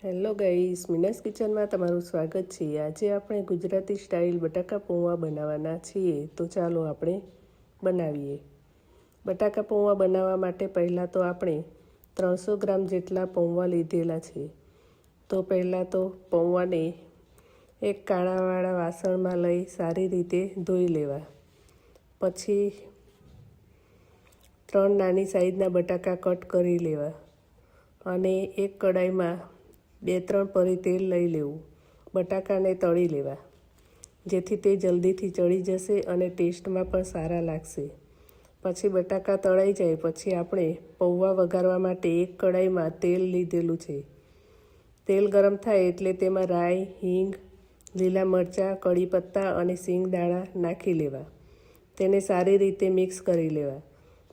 Hello guys, Meena's કિચનમાં તમારું સ્વાગત છે। આજે આપણે ગુજરાતી સ્ટાઇલ બટાકા પૌવા બનાવવાના છીએ, તો ચાલો આપણે બનાવીએ। બટાકા પૌવા બનાવવા માટે પહેલાં તો આપણે 300 ગ્રામ જેટલા પૌવા લીધેલા છે। તો પહેલાં તો પૌવાને એક કાણાવાળા વાસણમાં લઈ સારી રીતે ધોઈ લેવા। પછી 3 નાની સાઈઝના બટાકા કટ કરી લેવા અને એક કડાઈમાં 2-3 પરી તેલ લઈ લેવું। બટાકાને તળી લેવા, જેથી તે જલ્દીથી ચડી જશે અને ટેસ્ટમાં પણ સારા લાગશે। પછી બટાકા તળાઈ જાય પછી આપણે પૌવા વઘારવા માટે એક કડાઈમાં તેલ લીધેલું છે। તેલ ગરમ થાય એટલે તેમાં રાઈ, હિંગ, લીલા મરચાં, કડી પત્તા અને સિંગ દાણા નાખી લેવા। તેને સારી રીતે મિક્સ કરી લેવા।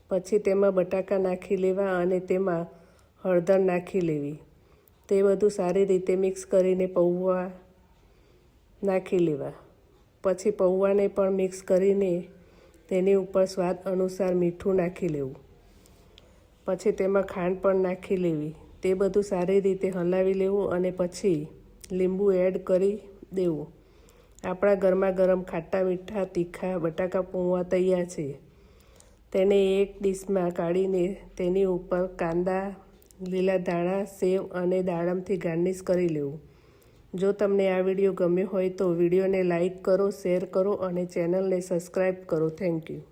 પછી તેમાં બટાકા નાખી લેવા અને તેમાં હળદર નાખી લેવી। તે બધું સારી રીતે મિક્સ કરીને પૌવા નાખી લેવા। પછી પૌવાને પણ મિક્સ કરીને તેની ઉપર સ્વાદ અનુસાર મીઠું નાખી લેવું। પછી તેમાં ખાંડ પણ નાખી લેવી। તે બધું સારી રીતે હલાવી લેવું અને પછી લીંબુ એડ કરી દેવું। આપણા ગરમા ગરમ ખાટા મીઠા તીખા બટાકા પૌવા તૈયાર છે। તેને એક ડીશમાં કાઢીને તેની ઉપર કાંદા, લીલા ધાણા, સેવ અને દાડમથી ગાર્નિશ કરી લેવું। જો તમને આ વિડીયો ગમ્યો હોય તો વિડીયોને લાઈક કરો, શેર કરો અને ચેનલને સબસ્ક્રાઈબ કરો। Thank you.